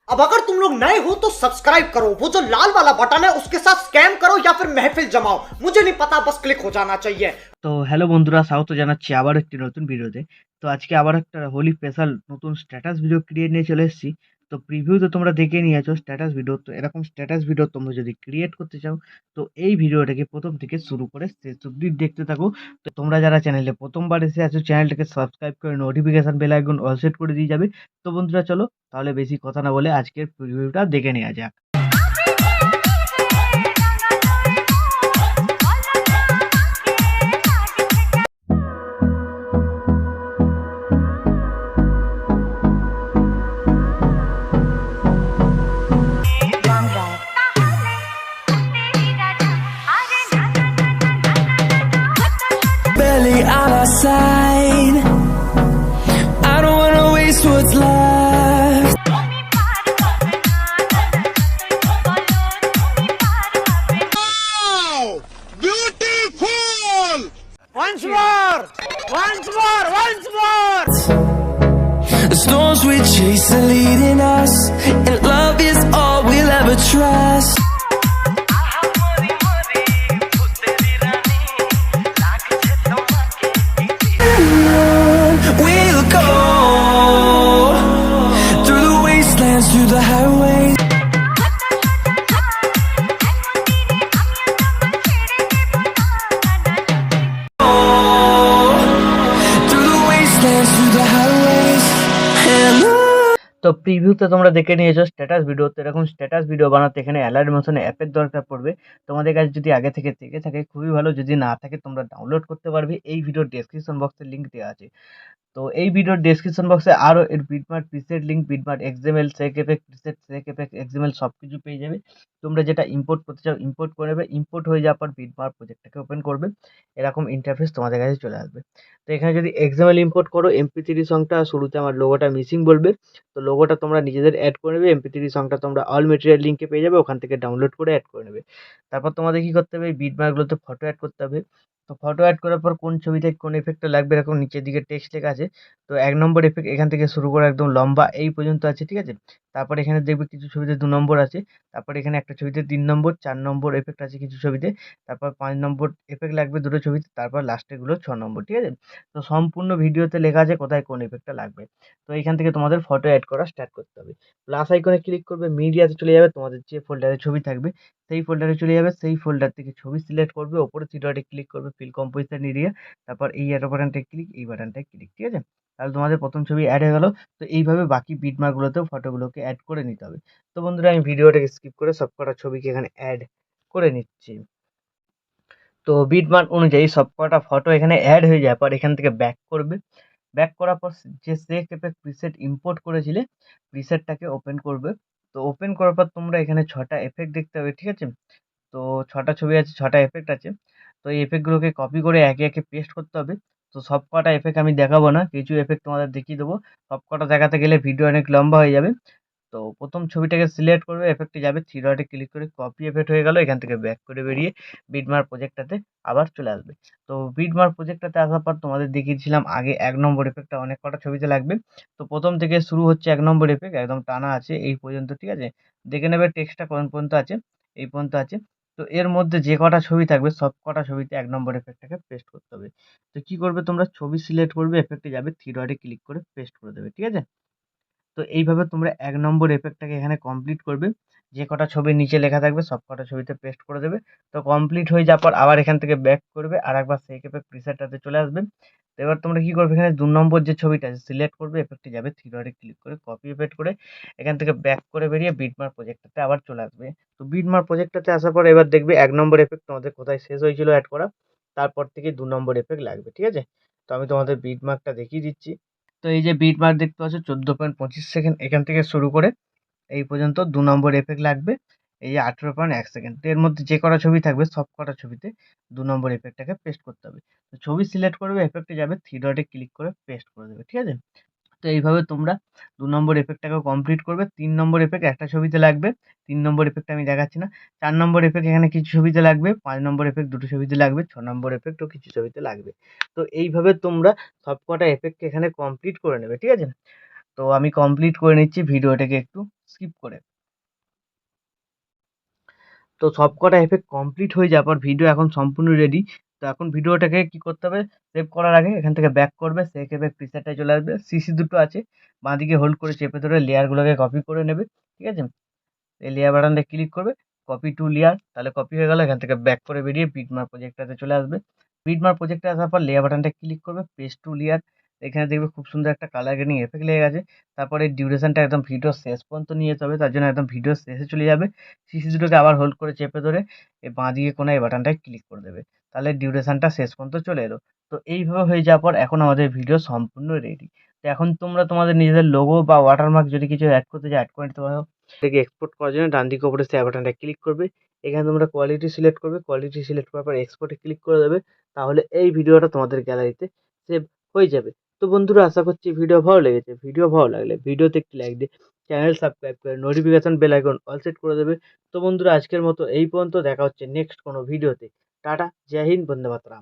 अब अगर तुम लोग नए हो तो सब्सक्राइब करो, वो जो लाल वाला बटन है उसके साथ स्कैम करो या फिर महफिल जमाओ, मुझे नहीं पता, बस क्लिक हो जाना चाहिए। তো হ্যালো বন্ধুরা, স্বাগত জানাচ্ছি আবার একটি নতুন ভিডিওতে। তো আজকে আবার একটা হোলি স্পেশাল নতুন স্ট্যাটাস ভিডিও ক্রিয়েট নিয়ে চলে এসেছি। তো প্রিভিউ তো তোমরা দেখে নিয়েছো স্ট্যাটাস ভিডিও। তো এরকম স্ট্যাটাস ভিডিও তোমরা যদি ক্রিয়েট করতে চাও তো এই ভিডিওটাকে প্রথম থেকে শুরু করে শেষ অবধি দেখতে থাকো। তো তোমরা যারা চ্যানেলে প্রথমবার এসে আছো চ্যানেলটাকে সাবস্ক্রাইব করে notification bell icon all set করে দিয়ে যাবে। তো বন্ধুরা চলো তাহলে বেশি কথা না বলে আজকের প্রিভিউটা দেখে নেওয়া যাক। Barely on our side. I don't wanna waste what's left. Wow! Beautiful! Once more, once more, once more. The storms we chase are leading us, and love is all we'll ever trust. We'll go through the wastelands, through the highways. Through the wastelands, through the highways, and তো প্রিভিউতে তোমরা দেখে নিয়েছো status video. তো এরকম status video বানাতে এখানে alert motion অ্যাপের দরকার পড়বে। তোমাদের কাছে যদি আগে থেকে থাকে খুবই ভালো, যদি না থাকে তোমরা ডাউনলোড করতে পারবে। এই ভিডিওর ডেসক্রিপশন বক্সে লিঙ্ক দেওয়া আছে। তো এই ভিডিওর ডেসক্রিপশন বক্সে আরও এর বিটমার্ক প্রিসেট লিঙ্ক, বিটমার্ক এক্সএমএল, সেক এফেক্ট প্রিসেট, সেক এফেক্ট এক্সএমএল সব কিছু পেয়ে যাবে। তোমরা যেটা ইম্পোর্ট করতে চাও ইম্পোর্ট করে নেবে। ইম্পোর্ট হয়ে যাওয়ার পর বিটমার্ক প্রজেক্টটাকে ওপেন করবে, এরকম ইন্টারফেস তোমাদের কাছে চলে আসবে। তো এখানে যদি এক্সএমএল ইম্পোর্ট করো, এমপি3 সংটা শুরুতে আমার লোগোটা মিসিং বলবে। তো লোগোটা তোমরা নিজেদের অ্যাড করে নেবে। এমপি3 সংটা তোমরা অল মেটেরিয়াল লিঙ্কে পেয়ে যাবে, ওখান থেকে ডাউনলোড করে অ্যাড করে নেবে। তারপর তোমাদের কি করতে হবে, এই বিটমার্কগুলোতে ফটো অ্যাড করতে হবে। তো ফটো অ্যাড করার পর কোন ছবিতে কোন এফেক্টটা লাগবে এরকম নিচের দিকে টেক্সট লেখা আছে। তো ১ নম্বর এফেক্ট এখান থেকে শুরু করে একদম লম্বা এই পর্যন্ত আছে, ঠিক আছে? তারপরে এখানে দেখবে কিছু ছবিতে ২ নম্বর আছে। তারপরে এখানে একটা ছবিতে ৩ নম্বর, ৪ নম্বর এফেক্ট আছে কিছু ছবিতে। তারপর ৫ নম্বর এফেক্ট লাগবে দুটো ছবিতে। তারপর লাস্টেরগুলো ৬ নম্বর, ঠিক আছে? তো সম্পূর্ণ ভিডিওতে লেখা আছে কোথায় কোন এফেক্টটা লাগবে। তো এইখান থেকে তোমাদের ফটো অ্যাড করা স্টার্ট করতে হবে। প্লাস আইকনে ক্লিক করবে, মিডিয়াতে চলে যাবে, তোমাদের যে ফোল্ডারে ছবি থাকবে সেই ফোল্ডারে চলে যাবে। সেই ফোল্ডার থেকে ছবি সিলেক্ট করবে, ওপরে থ্রি ডটে ক্লিক করবে, ফিল কম্পোজিশন এরিয়া, তারপর এই অ্যারো বাটনটায় ক্লিক, এই বাটনটায় ক্লিক, ঠিক আছে? তাহলে তোমাদের প্রথম ছবি অ্যাড হয়ে গেল। তো এইভাবে বাকি বিটমার্কগুলোতেও ফটোগুলোকে অ্যাড করে নিতে হবে। তো বন্ধুরা আমি ভিডিওটাকে স্কিপ করে সবকটা ছবিকে এখানে অ্যাড করে নিচ্ছি। তো বিটমার্ক অনুযায়ী সবকটা ফটো এখানে অ্যাড হয়ে যাওয়ার পর এখান থেকে ব্যাক করবে। ব্যাক করার পর যে সেক এফেক্ট প্রিসেট ইম্পোর্ট করেছিলে প্রিসেটটাকে ওপেন করবে। তো ওপেন করার পর তোমরা এখানে ৬টা এফেক্ট দেখতে পাবে, ঠিক আছে? তো ৬টা ছবি আছে, ৬টা এফেক্ট আছে। তো এই এফেক্টগুলোকে কপি করে একে একে পেস্ট করতে হবে। তো সবকটা এফেক্ট আমি দেখাবো না, কিছু এফেক্ট তোমাদের দেখিয়ে দেবো। সবকটা দেখাতে গেলে ভিডিও অনেক লম্বা হয়ে যাবে। তো প্রথম ছবিটাকে সিলেক্ট করবে, এফেক্টে যাবে, থ্রি ডটে ক্লিক করে কপি এফেক্ট হয়ে গেল। এখান থেকে ব্যাক করে বেরিয়ে বিটমার্ক প্রজেক্টটাতে আবার চলে আসবে। তো বিটমার্ক প্রজেক্টটাতে আসার পর তোমাদের দেখিয়েছিলাম আগে ১ নম্বর এফেক্টটা অনেক কটা ছবিতে লাগবে। তো প্রথম থেকে শুরু হচ্ছে ১ নম্বর এফেক্ট, একদম টানা আছে এই পর্যন্ত, ঠিক আছে? দেখে নেবে টেক্সটটা কোন পর্যন্ত আছে, এই পর্যন্ত আছে। তো এর মধ্যে যে কটা ছবি থাকবে সব কটা ছবিতে ১ নম্বর এফেক্টটাকে পেস্ট করতে হবে। তো কি করবে, তোমরা ছবি সিলেক্ট করবে, এফেক্টে যাবে, থ্রি ডটে ক্লিক করে পেস্ট করে দেবে, ঠিক আছে? তো এইভাবে তোমরা ১ নম্বর এফেক্টটাকে এখানে কমপ্লিট করবে। যে কটা ছবির নিচে লেখা থাকবে সব কটা ছবিতে পেস্ট করে দেবে। তো কমপ্লিট হয়ে যাওয়ার পর আবার এখান থেকে ব্যাক করবে, আরেকবার সেক এফেক্ট প্রিসেটটাতে চলে আসবে। তো এবার তোমরা কি করবে, এখানে ২ নম্বর যে ছবিটা আছে সিলেক্ট করবে, এফেক্টে যাবে, থ্রি ডটে ক্লিক করে কপি এফেক্ট করে এখান থেকে ব্যাক করে বেরিয়ে বিটমার্ক প্রজেক্টটাতে আবার চলে আসবে। তো বিটমার্ক প্রজেক্টটাতে আসার পর এবার দেখবে ১ নম্বর এফেক্ট তোমাদের কোথায় শেষ হয়েছিল অ্যাড করা, তারপর থেকে ২ নম্বর এফেক্ট লাগবে, ঠিক আছে? তো আমি তোমাদের বিটমার্কটা দেখিয়ে দিচ্ছি। তো এই যে বিটমার্ক দেখতে পাচ্ছ ১৪.২৫ সেকেন্ড এখান থেকে শুরু করে এই পর্যন্ত ২ নম্বর এফেক্ট লাগবে। এই যে ১৮.১ সেকেন্ড। তো এর মধ্যে যে কটা ছবি থাকবে সব কটা ছবিতে ২ নম্বর এফেক্টটাকে পেস্ট করতে হবে। তো ছবি সিলেক্ট করবে, এফেক্টে যাবে, থ্রি ডটে ক্লিক করে পেস্ট করে দেবে, ঠিক আছে? তো এইভাবে তোমরা ২ নম্বর এফেক্টটাকেও কমপ্লিট করবে। ৩ নম্বর এফেক্ট একটা ছবিতে লাগবে। ৩ নম্বর এফেক্ট আমি দেখাচ্ছি না। ৪ নম্বর এফেক্ট এখানে কিছু ছবিতে লাগবে। ৫ নম্বর এফেক্ট দুটো ছবিতে লাগবে। ৬ নম্বর এফেক্টও কিছু ছবিতে লাগবে। তো এইভাবে তোমরা সবকটা এফেক্টকে এখানে কমপ্লিট করে নেবে, ঠিক আছে? তো আমি কমপ্লিট করে নিচ্ছি ভিডিওটাকে একটু স্কিপ করে। তো সবকটা এফেক্ট কমপ্লিট হয়ে যাওয়ার পর ভিডিও এখন সম্পূর্ণ রেডি। তো এখন ভিডিওটাকে কি করতে হবে, সেভ করার আগে এখান থেকে ব্যাক করবে, সেভ এফেক্ট প্রিসেটটায় চলে আসবে, সিসি দুটো আছে বাঁদিকে হোল্ড করে চেপে ধরে লেয়ারগুলোকে কপি করে নেবে, ঠিক আছে। এই লেয়ার বাটনটা ক্লিক করবে, কপি টু লেয়ার, তাহলে কপি হয়ে গেল। এখান থেকে ব্যাক করে বেরিয়ে বিটমার্ক প্রজেক্টটাতে চলে আসবে। বিটমার্ক প্রজেক্টে আসার পর লেয়ার বাটনটা ক্লিক করবে, পেস্ট টু লেয়ার, এখানে দেখবে খুব সুন্দর একটা কালার গ্রেডিং এফেক্ট লেগে গেছে। তারপরে ডিউরেশনটা একদম ভিডিও শেষ পর্যন্ত নিয়ে যেতে হবে, তার জন্য একদম ভিডিও শেষে চলে যাবে। সিসি দুটোকে আবার হোল্ড করে চেপে ধরে এই বাঁ দিকে কোনো এই বাটনটায় ক্লিক করে দেবে, তাহলে ডিউরেশনটা শেষ পর্যন্ত চলে এলো। তো এইভাবে হয়ে যাওয়ার পর এখন আমাদের ভিডিও সম্পূর্ণ রেডি। তো এখন তোমরা তোমাদের নিজেদের লোগো বা ওয়াটারমার্ক যদি কিছু অ্যাড করতে চাও অ্যাড করে নিতে পারো। এটাকে এক্সপোর্ট করার জন্য ডান দিকে উপরে শেয়ার বাটনটা ক্লিক করবে, এখানে তোমরা কোয়ালিটি সিলেক্ট করবে, কোয়ালিটি সিলেক্ট করার পর এক্সপোর্টে ক্লিক করে দেবে, তাহলে এই ভিডিওটা তোমাদের গ্যালারিতে সেভ হয়ে যাবে। তো বন্ধুরা আশা করছি ভিডিও ভালো লেগেছে। ভিডিও ভালো লাগলে ভিডিওতে একটি লাইক দিয়ে চ্যানেল সাবস্ক্রাইব করে notification bell icon all set করে দেবে। তো বন্ধুরা আজকের মতো এই পর্যন্ত, দেখা হচ্ছে নেক্সট কোনো ভিডিওতে। টাটা, জয় হিন্দ, বন্দে মাতরম।